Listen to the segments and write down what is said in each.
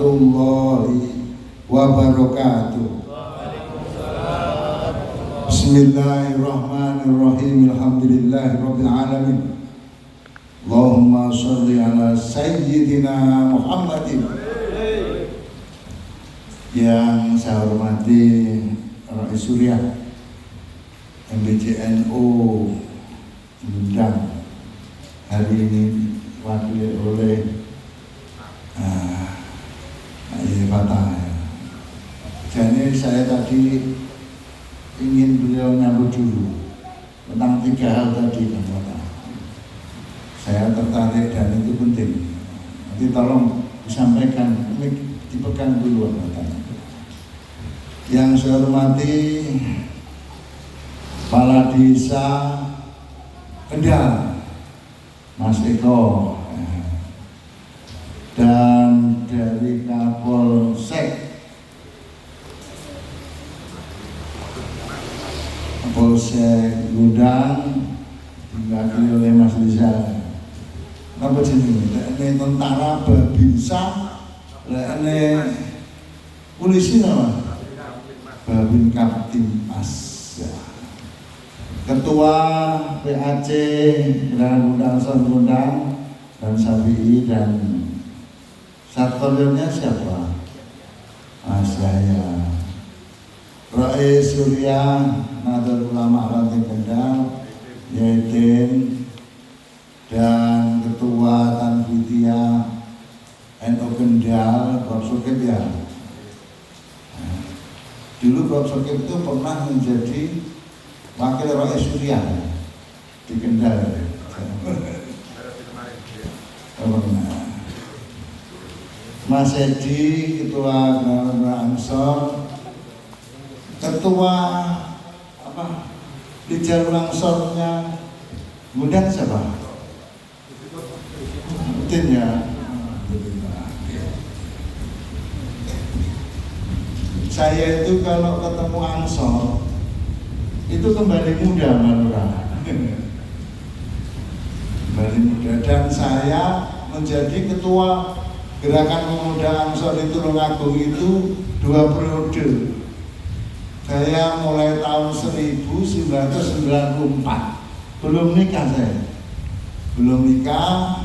warahmatullahi wabarakatuh. Bismillahirrahmanirrahim. Alhamdulillahirabbil alamin. Allahumma shalli ala sayyidina Muhammadin. Yang saya hormati Rais Surya MBCNU undang hari ini wakil oleh Fatah. Jadi saya tadi ingin beliau nyambut dulu tentang 3 hal tadi Pak Fatah. Saya tertarik dan itu penting. Nanti tolong disampaikan, ini dipegang dulu Pak Fatah. Yang saya hormati Kepala Desa Kendal Mas Eko, dan dari Kapolsek Gudang diwakili oleh Mas Rizal. Apa jenis ini tentara Babinsa, ini polisi nama Babin Kaptimmas, Ketua PAC dan Undang dan Sabi, dan Satkolnya siapa? Mas Yahya, Rais Surya Nahdlatul Ulama Ranting Kendal, Yaitin, dan Ketua Tanfidia NU Kendal, Prof. Sokip ya. Dulu Prof. Sokip itu pernah menjadi Wakil Rais Surya di Kendal. Mas Edi, Ketua Ansor, Ketua Lijal Langsornya Gudang siapa? Mungkin ya. Saya itu kalau ketemu Ansor itu kembali muda Malura. Kembali muda, dan saya menjadi ketua Gerakan Pemuda Ansor di Tulungagung itu 2 periode. Saya mulai tahun 1994, belum nikah saya, belum nikah,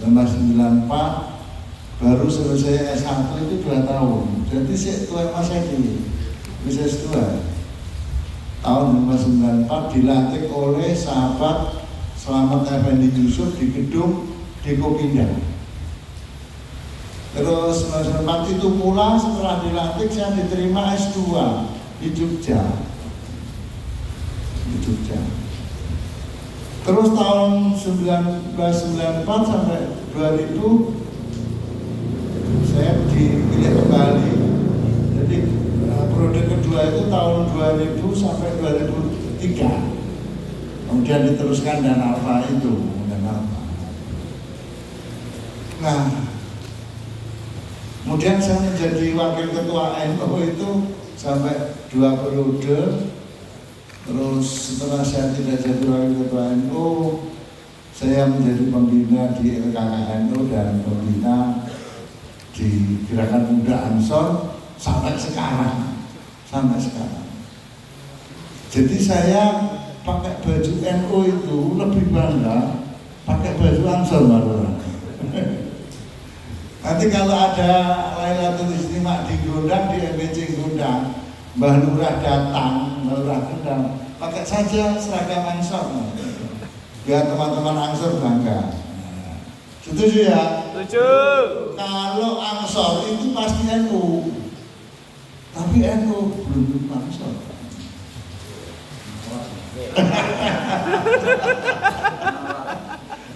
1994, baru selesai S1 itu 2 tahun. Jadi saya tua Mas Edi, bisa tua. Tahun 1994 dilantik oleh sahabat Selamat Effendi Yusuf di gedung Dekopindah. Terus 1994 itu pula setelah dilantik saya diterima S2 di Jogja. Terus tahun 1994 sampai 2000 saya dipilih kembali. Jadi periode kedua itu tahun 2000 sampai 2003. Kemudian diteruskan dan Alfa itu, dan Alfa. Nah, kemudian saya menjadi wakil ketua NU itu sampai 2 periode. Terus setelah saya tidak jadi wakil ketua NU, saya menjadi pembina di LKKNU dan pembina di Gerakan Pemuda Ansor sampai sekarang. Jadi saya pakai baju NU itu lebih bangga pakai baju Ansor malah. Nanti kalau ada Lailatul Istimewa di Gondang, di MBC Gondang, Mbah Lurah datang, Mbah Lurah Kendal, pakai saja seragam Ansor, biar teman-teman Ansor bangga. Setuju ya? Setuju. Kalau Ansor itu pasti NU, tapi NU belum Ansor.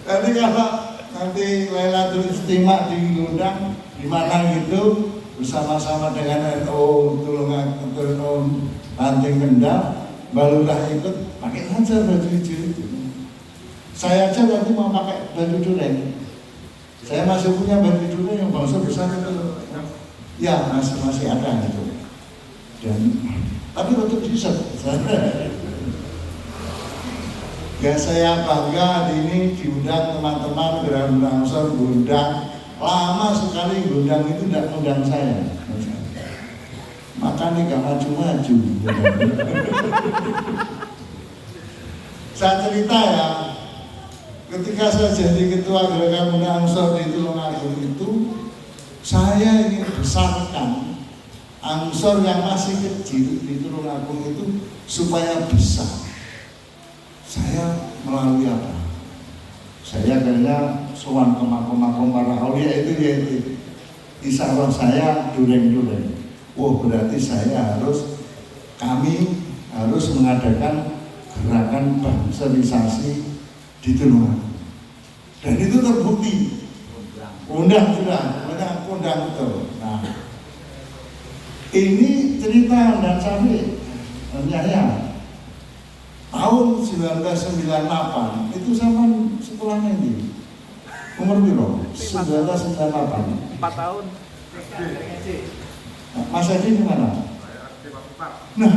Jadi kalau nanti Lailatul Istimewa di Gondang di mana gitu bersama-sama dengan NU Tulungagung Ranting Kendal, Balurah ikut pakai saja baju hijau itu. Saya aja waktu mau pakai baju dureng. Saya masih punya baju dureng yang bangsa besar itu. Ya masih ada itu. Dan tapi untuk diset. Ya saya bangga hari ini diundang teman-teman Gerakan Ansor, diundang lama sekali ngundang itu tidak ngundang saya. Makanya gak maju-maju. Saya cerita ya, ketika saya jadi ketua Gerakan Muda Ansor di Tulungagung itu, saya ingin besarkan Ansor yang masih kecil di Tulungagung itu supaya besar. Saya melalui apa? Saya kayaknya sowan ke makom-makom para aulia itu yaitu insya Allah saya dureng-dureng. Oh berarti kami harus mengadakan gerakan bangserisasi di Tulungagung. Dan itu terbukti. Undang betul. Nah, ini cerita dan sampai ya. Tahun 1998 itu sama sekolahnya ini. Umur berapa? 1998. 4 tahun. Mas Edi di mana? Nah,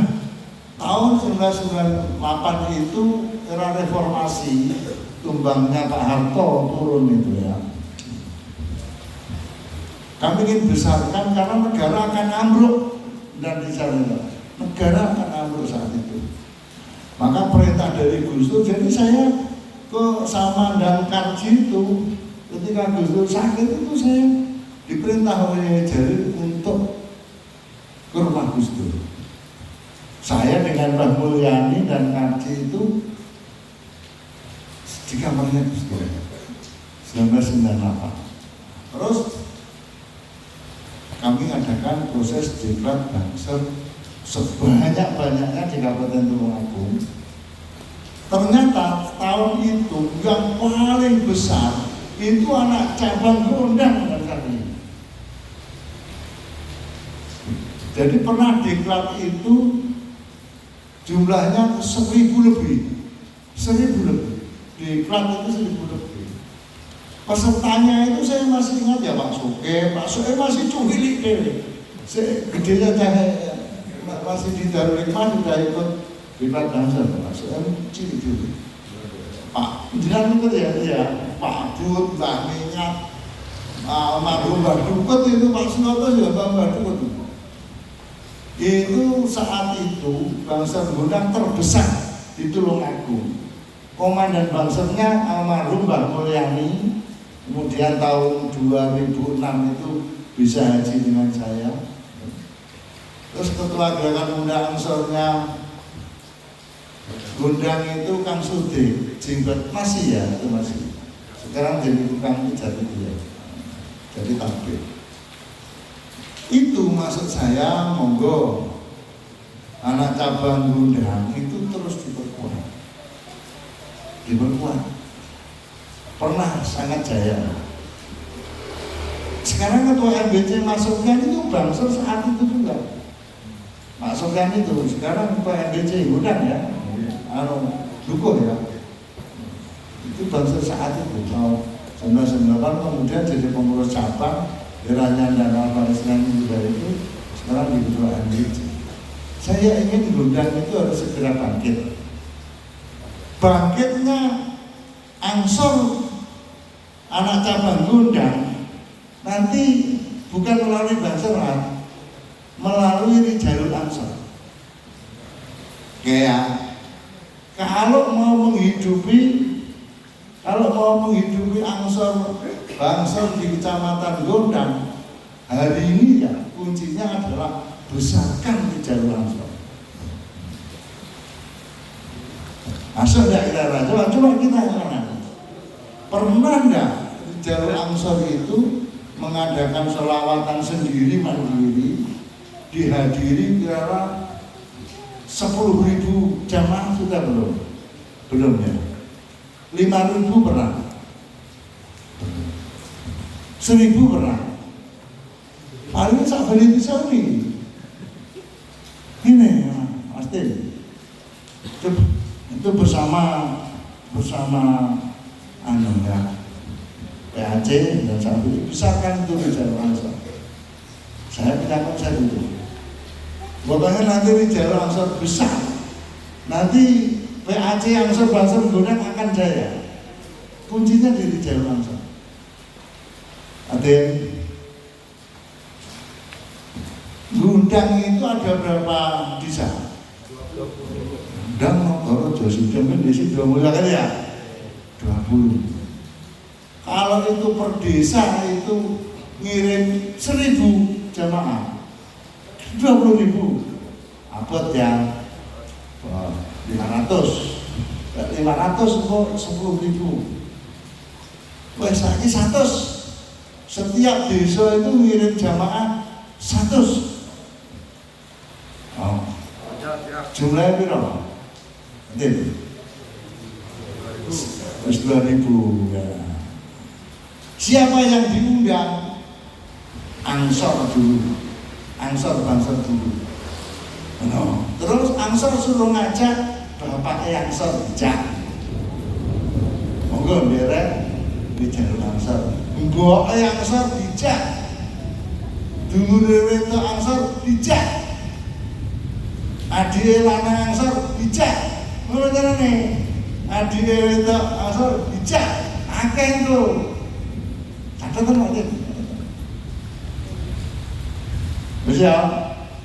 tahun 1998 itu era reformasi, tumbangnya Pak Harto turun itu ya. Kami ingin besarkan karena negara akan ambruk dan dicari negara akan ambruk saat itu. Maka perintah dari Gus Dur, jadi saya ke Saman dan Karji itu ketika Gus Dur sakit itu saya diperintah oleh Jalil untuk ke rumah Gus Dur. Saya dengan Mbak Mulyani dan Karji itu di kamarnya Gus Dur 1998. Terus kami adakan proses diklat Bangsер sebanyak-banyaknya di Kabupaten Tulungagung. Ternyata tahun itu yang paling besar itu anak cabang Gondang dan kami. Jadi pernah diklat itu jumlahnya 1000 lebih. 1000 lebih. Diklat itu 1000 lebih. Pesertanya itu saya masih ingat ya Pak Soke masih cuwilik deh. Gedenya cahaya masih di Darul Hikmah sudah ikut diklat Bangser. Pak Soke cilik-cilik. Pak, jangan ikut ya, Pak Dut, Mbak Minyak, almarhum Mbak Dukut itu Pak Sunoto juga Mbak Dukut. Itu saat itu Bangser Gondang terbesar di Tulungagung. Komandan Bangsernya almarhum Mbak Mulyani. Kemudian tahun 2006 itu bisa haji dengan saya. Terus ketua Gerakan Muda Ansornya Gondang itu Kang Sude, jenggot masih ya, itu masih. Sekarang jadi tukang pijat itu ya, jadi tabir. Itu maksud saya, monggo anak cabang Gondang itu terus diperkuat. Pernah sangat jaya. Sekarang ketua MBC Mas Sofyan itu Bangser saat itu juga. Mas Sofyan itu sekarang ketua MBC Gondang ya. Dukuh ya. Itu Bangser saat itu tahun 1998 kemudian jadi pengurus cabang eranya Dana Palestina juga itu sekarang di ketua MBC. Saya ingin Gondang itu harus segera bangkit. Bangkitnya Ansor anak cabang Gondang nanti bukan melalui Bangser, melalui jalur Ansor. Kayak kalau mau menghidupi Ansor Bangser di Kecamatan Gondang hari ini ya kuncinya adalah besarkan di jalur Ansor. Asal daerah coba kita pernah enggak di jalur Ansor itu mengadakan sholawatan sendiri mandiri dihadiri kira 10.000 jamaah sudah belum ya 5.000 pernah 1.000 pernah paling sabar itu sawi ini pasti itu bersama ya PAC dan sampai besarkan itu di jalur Ansor. Saya punya konsep itu. Pokoknya nanti di jalur Ansor besar. Nanti PAC Ansor Bangser Gondang akan jaya. Kuncinya di jalur Ansor. Ada Raden, Gundang itu ada berapa desa? Gundang Nogoro sudah menjadi 20 kan ya? 20. Kalau itu per desa itu ngirim 1000 jamaah, 20.000. Abot ya 500 kok 10.000. Wah, saiki 100. Setiap desa itu ngirim jamaah 100. Oh. Jumlahnya berapa? Nanti 2.000 ya. Siapa yang diundang? Ansor dulu, Ansor Bansor dulu. No. Terus Ansor suruh ngajak Bapak Ansor dijak. Monggo nderek di jalur Ansor. Mbok Ansor dijak. Dulure wedok Ansor dijak. Adike lanang Ansor dijak. Ngono carane. Adike wedok Ansor dijak. Akeh lho. Catatan aja. Wis ya,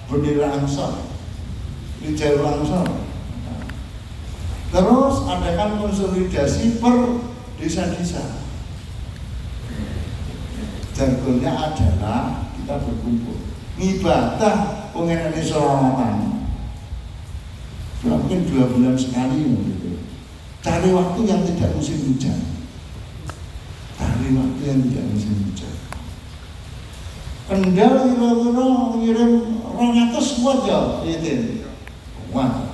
bendera Ansor. Di jalur Ansor. Terus adakan konsolidasi per desa-desa. Jargonnya adalah kita berkumpul ngibadah pengenane selawatan. Mungkin 2 bulan sekali gitu. Cari waktu yang tidak musim hujan. Cari waktu yang tidak musim hujan. Kendal kira-kira ngirim 200 waja itu. Wah,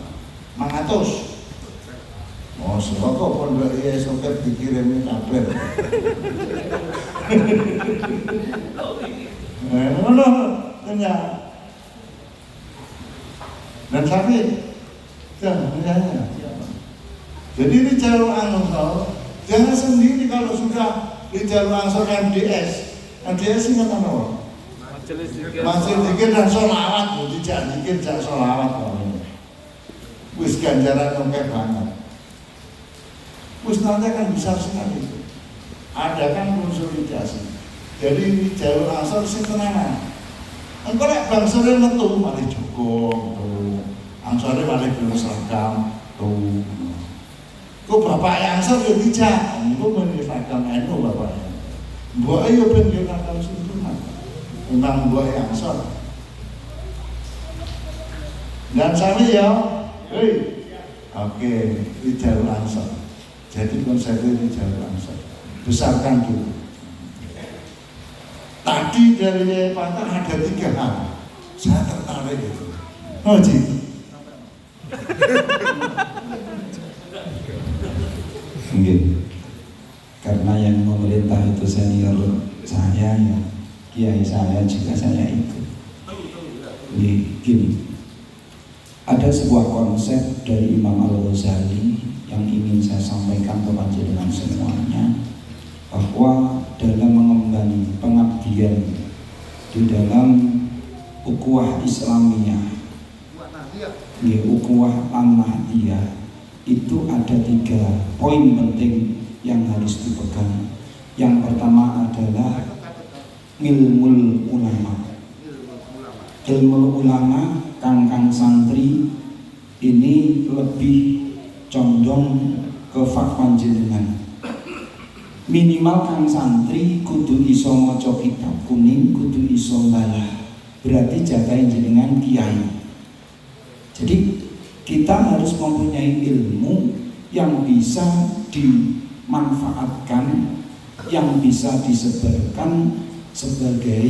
100. Oh, kok pondok iya soket dikirimin kabel. No, enggak. Dan sampai jadi di jalur Ansor jangan sendiri. Kalau sudah di jalur Ansor MDS ingat apa? Majelis zikir dan sholawat, tidak zikir tidak sholawat. Wis ganjaran oke banget. Wis nanti akan besar sekali. Adakan konsolidasi. Jadi di jalur Ansor sing tenanan. Engko nek bangsane metu malih Joko, Ansore malih seragam, tuh. Kok bapak Ansor yo dijak, niku men seragam NU bapaknya. Mboke yo ben yo nakal suntunan. Memang mboke Ansor. Dan sami ya, oke, di jalur Ansor. Jadi konsepnya di jalur Ansor. Besarkan dulu. Tadi dari Patah ada 3 hal. Saya tertarik itu. Oh, Ji. Mungkin karena yang memerintah itu senior saya, ya kiai saya juga saya ikut. Gini, ada sebuah konsep dari Imam Al-Ghazali yang ingin saya sampaikan kepada panjenengan semuanya, bahwa dalam mengemban pengabdian di dalam ukhuwah Islamiyah, ukhuwah an-nahdiyah, itu ada 3 poin penting yang harus dipegang. Yang pertama adalah ilmul ulama. Ilmu ulama, kangkang santri ini lebih condong ke fak panjenengan. Minimal kang santri kudu iso maca kitab kuning, kudu iso mbalah. Berarti jagain jenengan kiai. Jadi kita harus mempunyai ilmu yang bisa dimanfaatkan, yang bisa disebarkan sebagai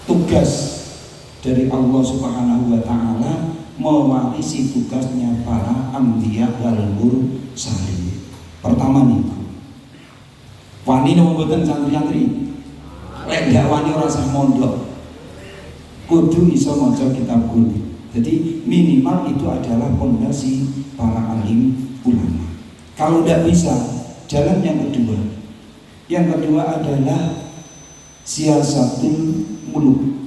tugas dari Allah Subhanahu wa Ta'ala, mewarisi tugasnya para anbiya wal mursalin. Pertama nih, wani nopo mboten santri-santri? Lek ndak wani ora usah mondok. Kudu iso maca kitab kuning. Jadi minimal itu adalah pondasi para alim ulama. Kalau tidak bisa, jalan yang kedua. Yang kedua adalah siasatul muluk.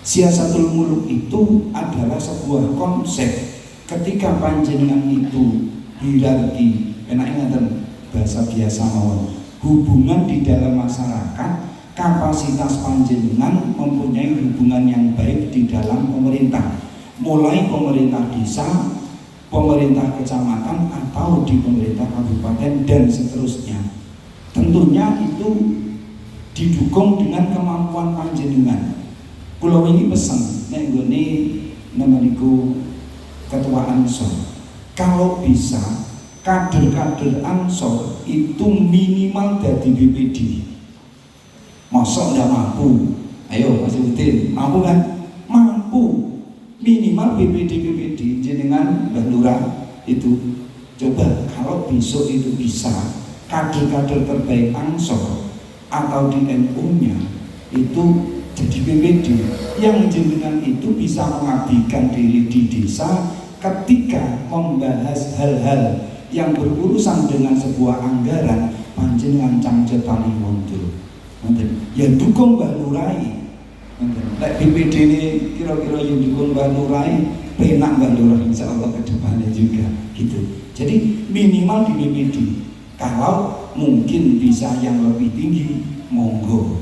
Siasatul muluk itu adalah sebuah konsep. Ketika panjenengan itu hierarki, enak ingatan bahasa biasa mawon, hubungan di dalam masyarakat, kapasitas panjenengan mempunyai hubungan yang baik di dalam pemerintah, mulai pemerintah desa, pemerintah kecamatan, atau di pemerintah kabupaten dan seterusnya. Tentunya itu didukung dengan kemampuan panjenengan. Pulau ini pesan nek nggone namaniku ketua Ansor, kalau bisa kader-kader Ansor itu minimal dari BPD. Masa nggak mampu? Ayo Mas Udin, mampu kan? Mampu. Minimal BPD jenengan Mbak Lurah itu coba kalau besok itu bisa kader-kader terbaik Ansor atau di NU-nya itu jadi BPD yang jenengan itu bisa mengabdikan diri di desa ketika membahas hal-hal yang berurusan dengan sebuah anggaran panjenengan cangcet tali mundur. Ya dukung Mbak Lurai. Lek BPD ini kira-kira yang dukung Mbak Lurai, penak Mbak Lurai insya Allah ke depannya juga gitu. Jadi minimal di BPD. Kalau mungkin bisa yang lebih tinggi, monggo.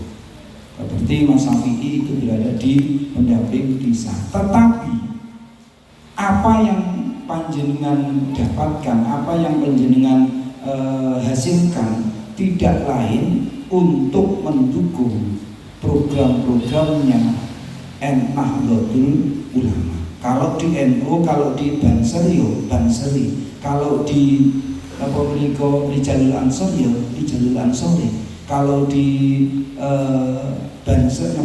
Seperti Mas Syafi'i itu berada di pendamping desa. Tetapi apa yang panjenengan dapatkan, apa yang panjenengan hasilkan tidak lain untuk mendukung program-programnya Nahdlatul Ulama. Kalau di NU, kalau di Banseri, kalau di Rijalul Ansor, Rijalul Ansori. Kalau di Banser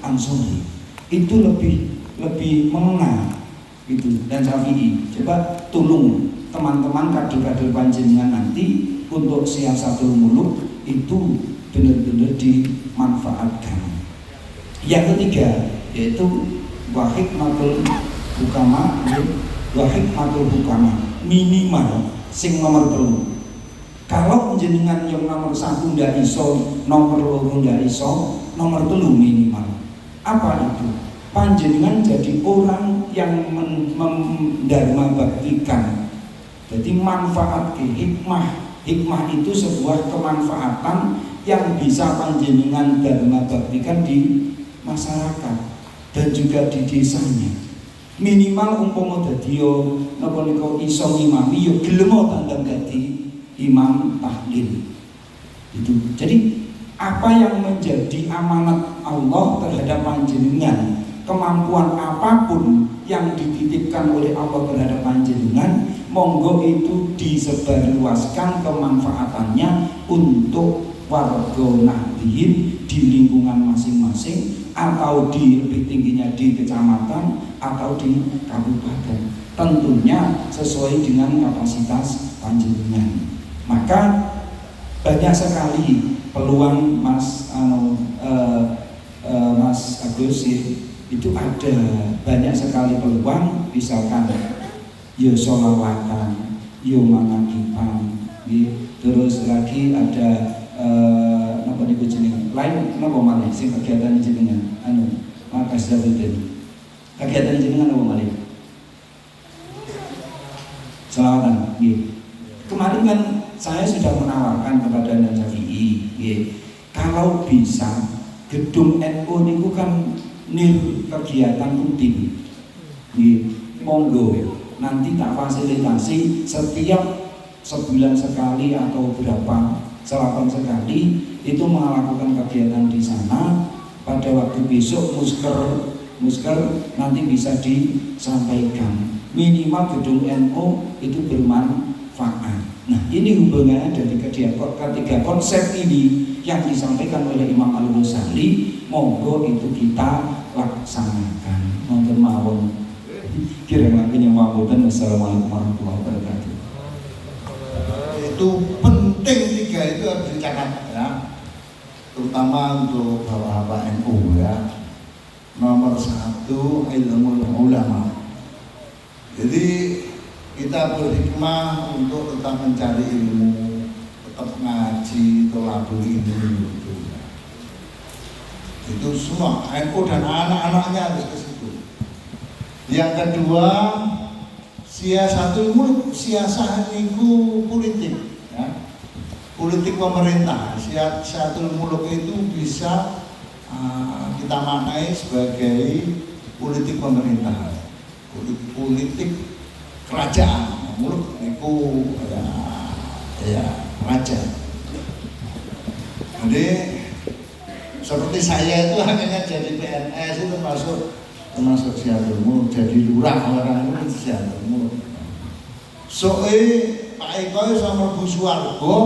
Ansori itu lebih mengena gitu. Dan Syafi'i, coba tolong teman-teman kader-kader panjenengan nanti untuk siasatul muluk itu benar-benar dimanfaatkan. Yang ketiga yaitu wahikmatul hukama, minimal sing nomor 3. Kalau jenengan yang nomor 1 ndak iso, nomor 2 ndak iso, nomor 3 minimal. Apa itu? Panjenengan jadi orang yang mendharma baktikan. Jadi manfaat ke hikmah itu sebuah kemanfaatan yang bisa panjenengan dharma baktikan di masyarakat dan juga di desanya. Minimal umpama dadi yo napa nika iso ngimami yo gelem tandang dadi imam tahlil. Itu. Jadi apa yang menjadi amanat Allah terhadap panjenengan, kemampuan apapun yang dititipkan oleh Allah terhadap panjenengan, monggo itu disebarluaskan kemanfaatannya untuk warga Nahdliyin di lingkungan masing-masing, atau di lebih tingginya di kecamatan atau di kabupaten, tentunya sesuai dengan kapasitas panjenengan. Maka banyak sekali peluang Mas Agus itu ada banyak sekali peluang, misalkan yo sholawatan, yo manakipan, terus lagi ada napa niku jeneng lain napa malih sing kegiatan jenengan Mas Zafudin. Kegiatan jenengan napa malih? Sholawatan nggih. Kemarin kan saya sudah menawarkan kepada Anda Syafi'i, kalau bisa gedung NU niku kan kegiatan rutin, monggo nanti tak fasilitasi setiap sebulan sekali atau berapa selapan sekali itu melakukan kegiatan di sana. Pada waktu besok musker nanti bisa disampaikan, minimal gedung NU itu bermanfaat. Nah, ini hubungannya dari ketiga konsep ini yang disampaikan oleh Imam Al-Ghazali. Monggo itu kita laksanakan. Monggo mawon. Kira-kira yang mawon. Wassalamualaikum warahmatullahi wabarakatuh. Itu penting, 3 itu harus dicatat ya, terutama untuk bapak-bapak NU ya. Nomor 1 ilmu ulama. Jadi kita berhikmah untuk tetap mencari ilmu, tetap ngaji, tolabul ilmu gitu. Itu semua NU dan anak-anaknya harus ke situ. Yang kedua, siasah itu politik ya. politik pemerintah. Syiatul Muluk itu bisa kita maknai sebagai politik pemerintah, politik kerajaan. Muluk itu ya raja. Jadi seperti saya itu akhirnya jadi PNS itu termasuk Syiatul Muluk, jadi lurah orang itu Syiatul Muluk. Pak Eko sama Bu Suwargo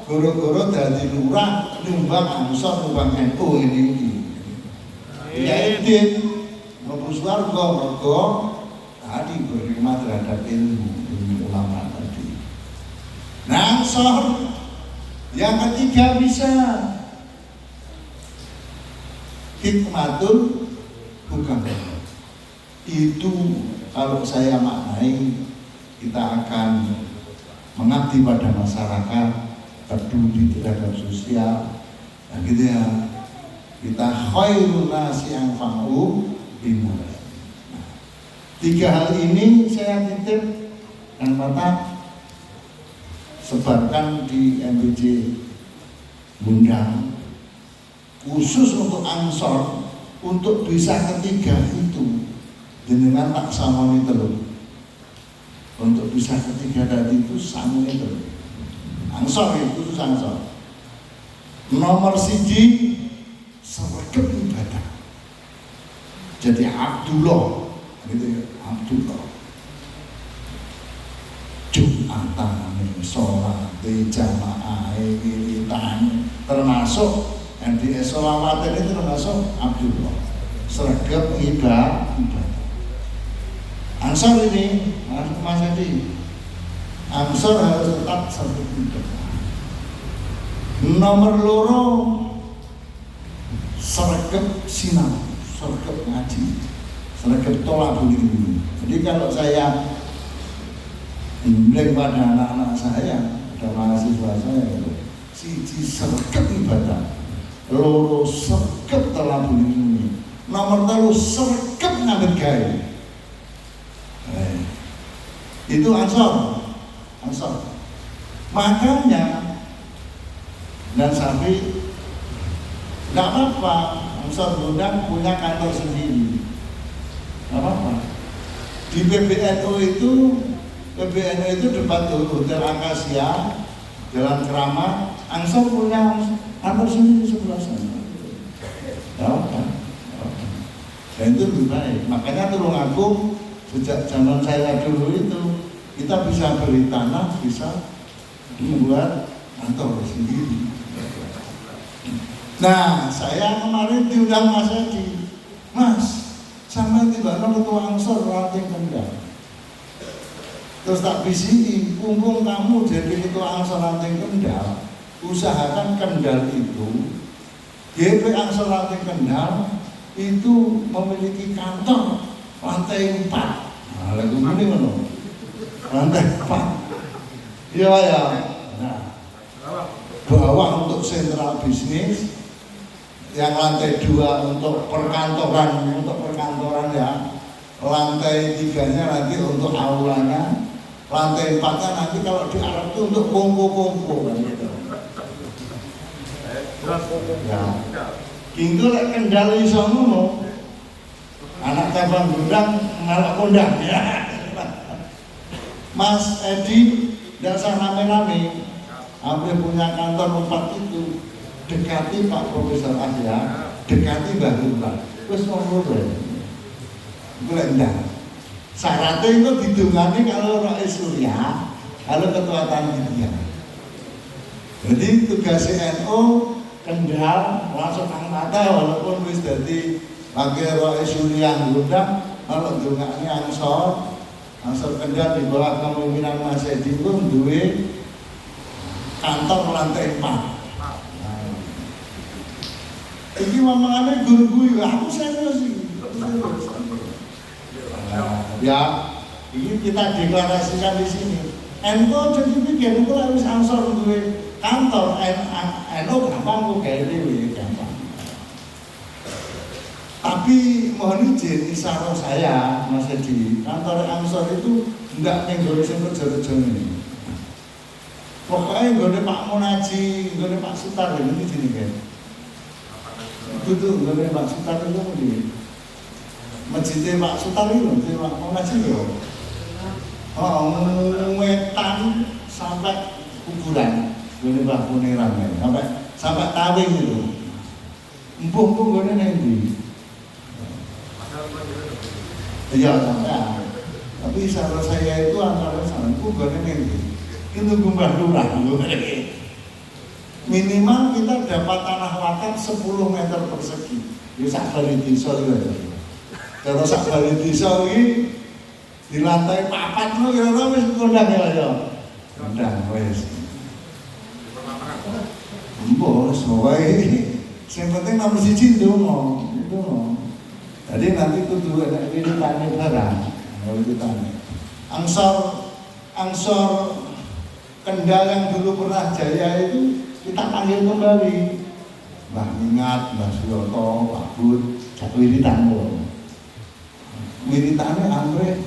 goro-goro dadi lurah nyumbang ansor nyumbang NU ini. Ya itu Bu Suwargo mergo tadi berkhidmat terhadap ilmu ulama tadi. Nah, ansor yang ketiga bisa hikmatul bukan. Itu kalau saya maknai kita akan mengabdi pada masyarakat, peduli terhadap sosial, nah gitu ya. Kita khairun nasi anfa'u bima. Nah, 3 hal ini saya titip dan mata sebarkan di MBJ Bundang khusus untuk ansor, untuk bisa ketiga itu dengan tak sama itu. Untuk bisa ketiga tadi itu sama itu ansor itu khusus ansor. Nomor siji sergap ibadah, jadi Abdullah gitu ya, Abdullah Jumatan, sholat, jamaah, wiritan, termasuk di sholawat ini termasuk Abdullah sergap ibadah. Ansor ini, Mas Edi, ansor harus tetap sergap ibadah. Nomor loro sergap sinau, sergap ngaji, sergap tolabul ilmi. Jadi kalau saya bimbing pada anak-anak saya, pada mahasiswa saya, siji sergap ibadah, loro sergap tolabul ilmi, nomor 3 sergap ngambil gawe. Itu ansor. Makanya dan sampai nggak apa-apa ansor Bundang punya kantor sendiri, nggak apa-apa. Di PBNU itu dekat Hotel Akasia, Jalan Keramat, ansor punya kantor sendiri sebelah sana. Nggak apa-apa. Dan itu lebih baik. Makanya tolong aku sejak zaman saya dulu itu kita bisa beli tanah, bisa membuat kantor sendiri. Nah, saya kemarin diundang Mas Edi, Mas, sama tiba-tiba ketua ansor ranting Kendal. Terus tak bisi, mumpung kamu jadi ketua ansor ranting Kendal, usahakan Kendal itu, GP ansor ranting Kendal itu memiliki kantor lantai 4. Nah, lagu ini mana? Lantai 4. Iya ya. Nah, bawah untuk sentral bisnis, yang lantai 2 untuk perkantoran ya. Lantai 3-nya nanti untuk aulanya. Lantai 4-nya nanti kalau di Arab itu untuk kongko-kongko kan gitu. Ya. Kinggo lek Kendal iso ngono. Anak cabang Bundang malah kondang ya. Mas Edi dan saya rame-rame hampir punya kantor 4 itu, dekati Pak Profesor Ahya, dekati Mbah Lurah. Wis ngono lho. Iku lek ndang. Syaratnya itu didungani kalau Rais Surya, kalau ketua Panitia. Jadi tugas NU Kendal langsung angkata walaupun wis dadi pakai Rais Surya ngundang, kalau dungane ansor Kendal di bawah kepemimpinan Mas Edi pun duwe kantor lantai 4. Ini mamangane guru-guru, aku serius sih. Ya, ini kita deklarasikan di sini. NU jadi pikir itu harus ansor duwe kantor, NU gampang kok gawe dhewe gampang. Tapi mohon izin isyarat saya Mas Edi, kantor ansor itu enggak nenggol sing kerja-kerja ini. Pokoknya nggone Pak Munaji, nggone Pak Sutar ini sini kan. Itu tuh nggone Pak Sutar itu di masjidnya Pak Sutar itu, masjid Pak Munaji itu. Oh, wetan sampai kuburan, nggone Pak Muniran sampai tawing itu. Empuk-empuk nggone nanti. Iya sampai. Tapi saudara saya itu antara sana itu nggone nanti. Itu Mbah Lurah. Minimal kita dapat tanah wakaf 10 meter persegi. Ya sak bali desa iki. Kalau sak bali desa iki di lantai 4 lho kira-kira wis kondang ya. Kondang wis. Mbok sowae. Sing penting nomor 1 ndonga. Itu. Jadi nanti kudu ada wiritane barang. Wiritane. Angsor Kendal yang dulu pernah jaya itu kita panggil kembali. Mbah Ingat, Mbah Suyoto, Pak Bud, Cak Wiritan. Wiritannya Andre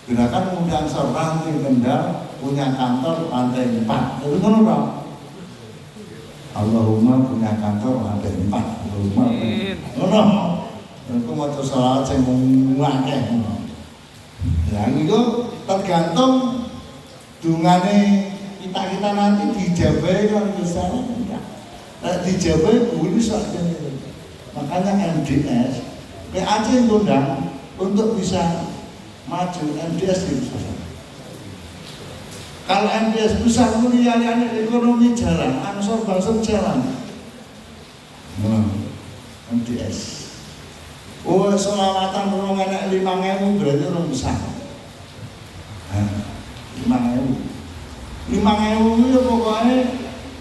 gerakan muda Angsor Ranting Kendal punya kantor lantai 4. Itu kan apa? Allahumma punya kantor lantai 4. Allahumma. Ngono. Aku mau salat sing ngakeh. Ya itu tergantung dungane kita nanti dijabai kalau misalnya enggak. Dijabai boleh saja. Makanya MDS, PAC undang untuk bisa maju MDS itu susah. Kalau MDS besar mulianya ekonomi jalan, Angsor Bangsor jalan. MDS. Oh, selawatan belum enak 5.000 berarti orang besar. 5.000 ya pokoknya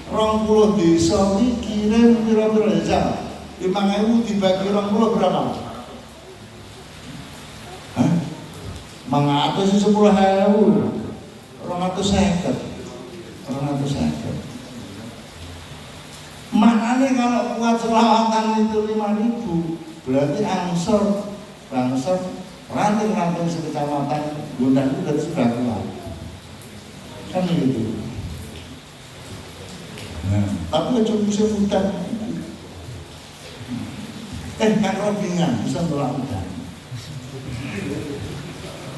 20 desa ini kirim pira-pira desa 5.000 dibagi 20 berapa? Hah? 10.000 250 maknanya kalau buat selawatan itu 5.000 berarti Angsor Bangsor ranting-ranting sekecamatan Gondang itu sudah keluar kan gitu. Nah, tapi cuma bisa hutan. Kan robingan bisa nolak hutan.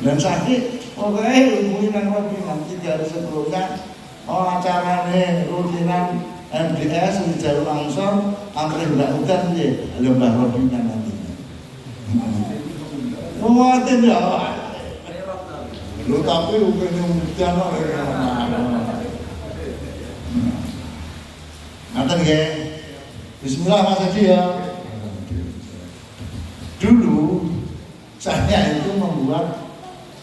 Dan sakit, pokoknya hubungi kan robingan 3 hari sebelumnya. Acaranya rutinan MDS di jalur Angsor, antri nolak hutan dia, lembah robingan nanti. Muatin ya. Lu tapi rupanya hujan nanti ya bismillah Mas Adi ya. Dulu saya itu membuat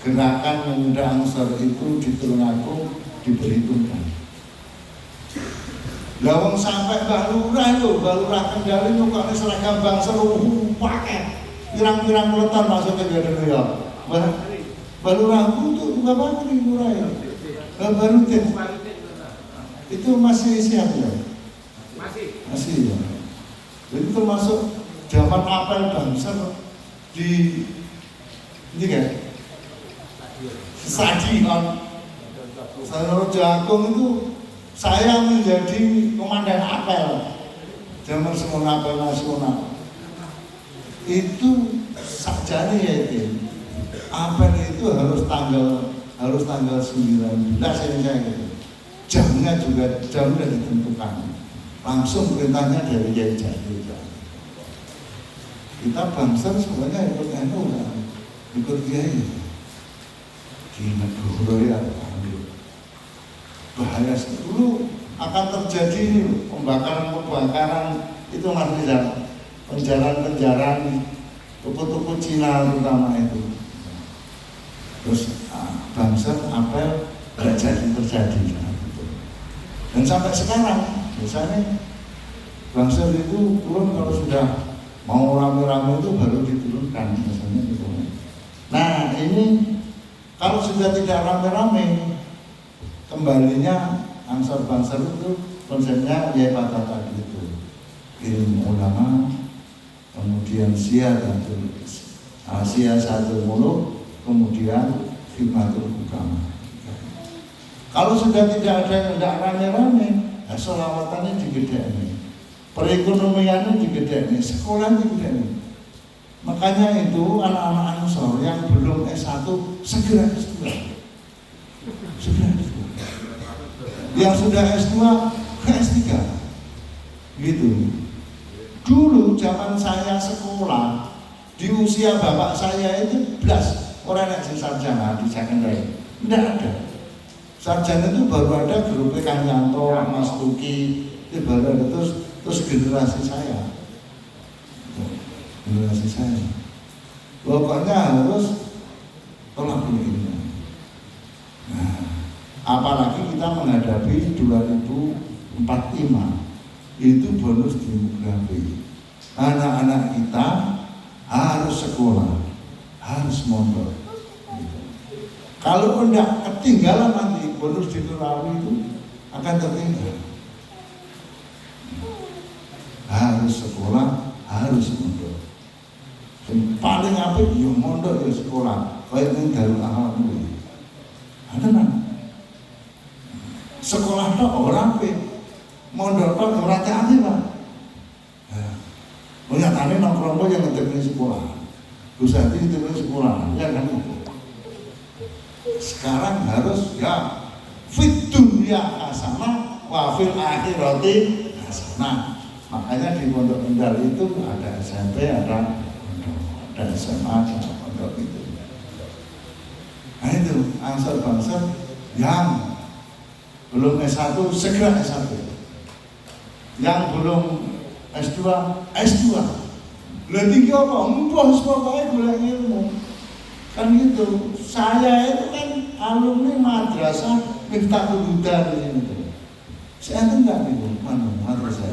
gerakan pemuda Angsor itu di Tulungagung diperhitungkan. Lawang sampai Mbah Lurah itu, Mbah Lurah Kendal itu kok seragam Bangsor pakai pirang-pirang puluhan masuk ke dalam ya. Mbah Lurah itu bapak di Lurah ya. Mbah Rutin itu masih siap ya? Masih ya. Jadi termasuk zaman apel Bangsor di ini kan Sadion Sanur Jagung itu saya menjadi komandan apel zaman semua apel nasional itu sakjane ya itu apel itu harus tanggal 19 ini saya gitu. Jamnya juga jamnya ditentukan langsung perintahnya dari Yai Jati. Kita Bangsor sebenarnya ikut ikut Kiai di negara ya bahaya dulu akan terjadi pembakaran itu masih penjaran toko-toko Cina terutama itu. Terus Bangsor apel tidak jadi terjadi dan sampai sekarang biasanya Bangsor itu turun kalau sudah mau rame-rame itu baru diturunkan misalnya gitu. Nah ini kalau sudah tidak rame-rame kembalinya Angsor Bangsor itu konsepnya ya pada tadi itu ilmu ulama kemudian siadatul satu muluk kemudian khidmatul hukama. Kalau sudah tidak ada yang tidak rame-rame, ya sholawatannya digedeni, perekonomiannya digedeni, sekolah digedeni. Makanya itu anak-anak Ansor yang belum S1 segera S2. Segera S2. Yang sudah S2 ke S3. Gitu. Dulu zaman saya sekolah, di usia bapak saya itu belas orang yang sarjana di secondary. Tidak ada. Sarjana itu baru ada grup Kang Yanto, Mas Tuki, itu baru ada terus generasi saya. Generasi saya. Pokoknya harus tolak ini. Nah, apalagi kita menghadapi 2045 itu bonus demografi. Anak-anak kita harus sekolah, harus mondok. Kalau tidak ketinggalan nanti bonus demografi itu akan tertinggal. Harus sekolah, harus mondok. Yang paling apik ya mondok ya sekolah. Kayak ning Darul Alam kuwi. Ada nang sekolah tok ora apik. Mondok tok ora ati, Pak. Oh nyatane nongkrong yang ngetekne sekolah. Gusati ngetekne sekolah, ya kan itu. Sekarang harus ya fit dunya hasanah wa fil akhirati hasanah. Makanya di Pondok Kendal itu ada SMP, ada SMA, ada pondok itu. Nah itu Ansor-Bangsor yang belum S1 segera S1, yang belum S2 S2. Berarti apa? Mbah pokoknya golek ilmu. Kan gitu. Saya itu kan alumni madrasah Miftahul Huda di sini. Saya itu enggak nih, mana madrasah.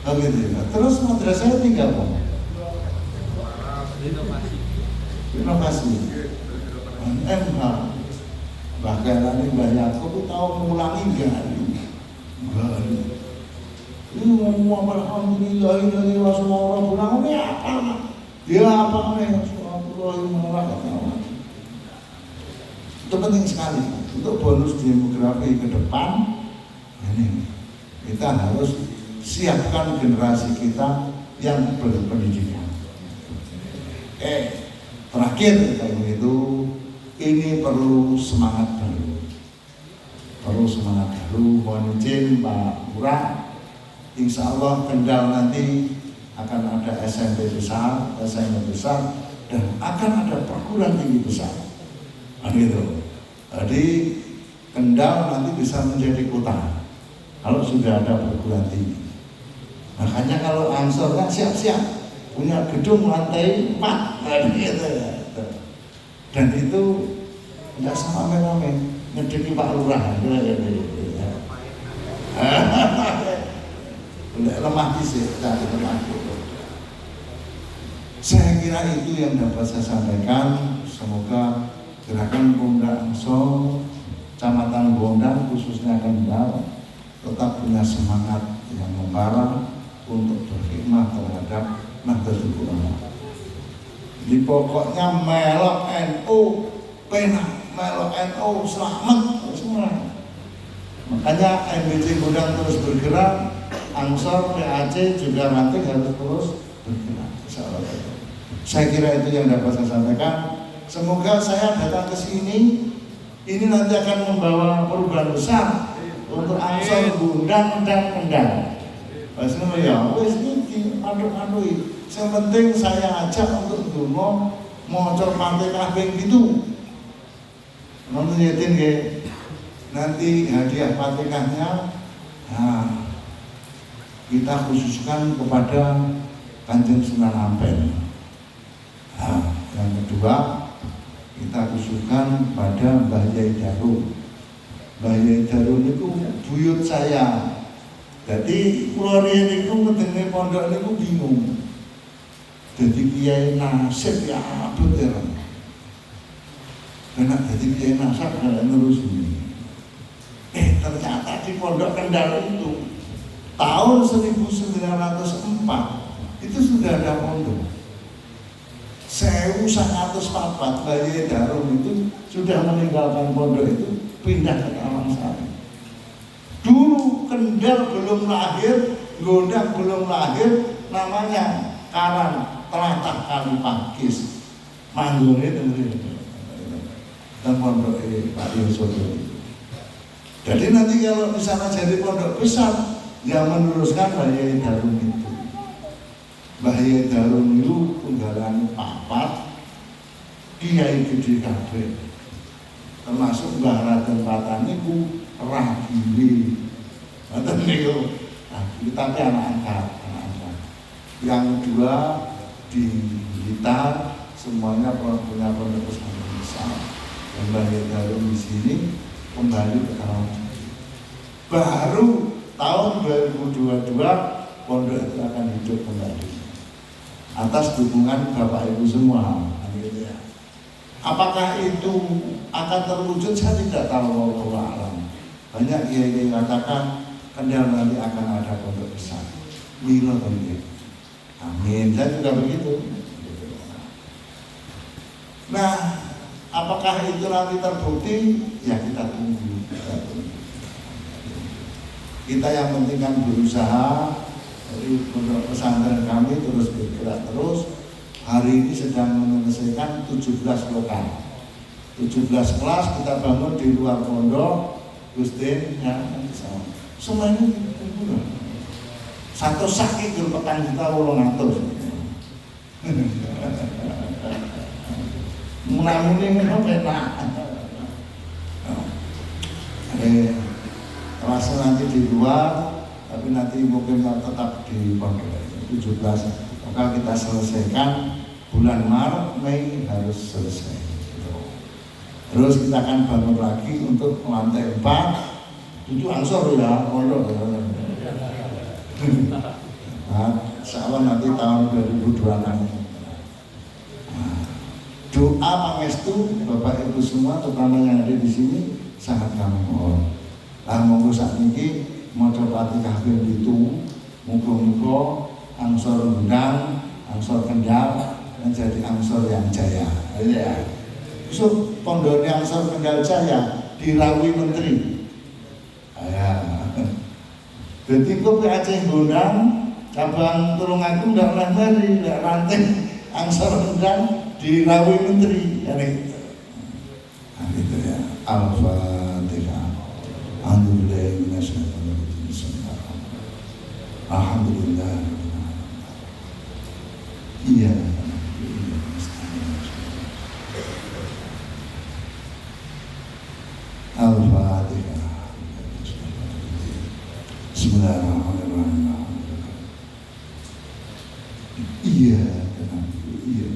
Oh gitu ya. Terus madrasah tinggal apa? Inovasi. MH. Bahkan nanti Mbak Yaakob itu tahu mengulangi enggak? Ini ngomong alhamdulillah ini wassalamualaikum warahmatullahi wabarakatuh. Dia apa nih? Itu penting sekali untuk bonus demografi ke depan. Ini kita harus siapkan generasi kita yang berpendidikan. Terakhir kalau itu ini perlu semangat baru. Perlu semangat baru. Mohon izin Pak Lurah, insya Allah Kendal nanti akan ada SMP besar, SMA besar, dan akan ada perguruan tinggi besar. Gitu. Jadi Kendal nanti bisa menjadi kota kalau sudah ada perguruan tinggi. Makanya kalau Ansor kan siap-siap punya gedung lantai 4 gitu ya. Dan itu tidak sama rame-rame ngedeki Pak Lurah. Lemah fisik, lemah. Saya kira itu yang dapat saya sampaikan. Semoga gerakan Pemuda Ansor, Kecamatan Bondang khususnya Kendal tetap punya semangat yang membara untuk berkhidmat terhadap Nahdlatul Ulama. Di pokoknya melok NU, penak melok NU selamat semua. Makanya MBC Bondang terus bergerak, Ansor PAC juga nanti harus terus bergerak. Saya kira itu yang dapat saya sampaikan. Semoga saya datang ke sini ini nanti akan membawa perubahan besar untuk Ansor, Bondang dan Kendal. Maksudnya ya, wes ini anu-anu. Yang penting saya ajak untuk dulu mau pantai kabeh gitu. Nonton yatin ya. Nanti hadiah Fatihahnya kita khususkan kepada Kanjeng Sunan Ampel. Yang kedua kita khususkan pada Mbah Yai Darum. Mbah Yai Darum itu buyut saya. Jadi kula riyen niku ngedenge pondok niku bingung. Jadi Kiai Nasib ya abot ya. Karena jadi Kiai Nasib kalau terus ini. Ternyata di Pondok Kendal itu tahun 1904 itu sudah ada pondok. 1904 Bayi Darum itu sudah meninggalkan pondok itu pindah ke Tawangsari. Dulu Kendal belum lahir, Gondang belum lahir, namanya Karang Tlatah Kalipakis. Manggone dengerin dan pondok Pak Yosodo. Jadi nanti kalau di sana jadi pondok besar, yang meneruskan Mbah Yai Darum itu. Mbah Yai Darum itu tunggalan papat, kiai gede kabeh. Termasuk Mbah Raden Patan itu Rahili. Ngoten niku. Tapi anak angkat. Yang kedua di Blitar semuanya punya pondok pesantren besar. Dan Mbah Yai Darum di sini kembali ke Tawangsari. Baru tahun 2022 pondok itu akan hidup kembali atas dukungan Bapak Ibu semua. Gitu ya. Apakah itu akan terwujud? Saya tidak tahu. Wallahu a'lam. Banyak kiai katakan Kendal nanti akan ada pondok besar. Milo tentu. Amin. Saya juga begitu. Nah, apakah itu nanti terbukti? Ya kita tunggu. Kita yang penting kan berusaha. Dari pondok pesantren kami terus bergerak terus. Hari ini sedang menyelesaikan 17 lokal. 17 kelas kita bangun di luar pondok. Gustin ya, semua ini satu sakit di petang kita 800. Mula-mula ini enak. Kelasnya nanti di luar, tapi nanti mungkin tetap di pondok 17. Maka kita selesaikan bulan Maret, Mei harus selesai. Terus kita akan bangun lagi untuk lantai 4. Itu ansor ya, pondok. Nah, insyaallah nanti tahun 2026. Doa pangestu Bapak Ibu semua, terutama yang ada di sini, sangat kami mohon. Lah monggo sakniki maca Fatihah ping 7, muga-muga angsor Gondang, angsor Kendal menjadi angsor yang jaya. Ya. So pondok angsor Kendal Jaya dirawuhi menteri. Ya. Jadi kok Aceh Gondang cabang Tulungagung ndak oleh mari, ndak ranting angsor Kendal dirawuhi menteri. Nah, gitu ya. Al-Fatihah. Alhamdulillah. Iya. Al-Fatihah. Bismillahirrahmanirrahim. Iya, iya,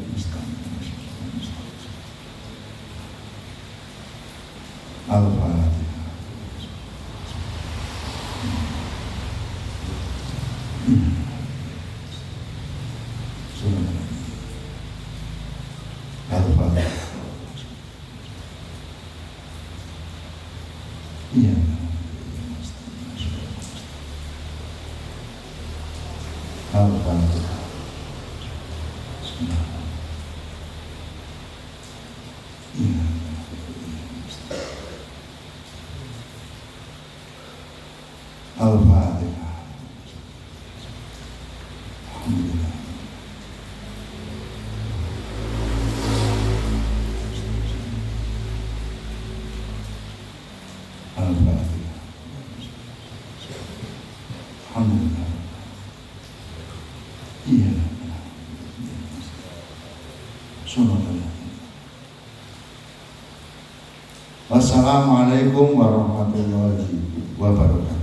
Al-Fatihah. Iya. Al-Fatihah. Iya. Al-Fatihah. Alhamdulillah. Al-Fatihah. Alhamdulillah. Iya. Subhanallah. Wassalamualaikum warahmatullahi wabarakatuh.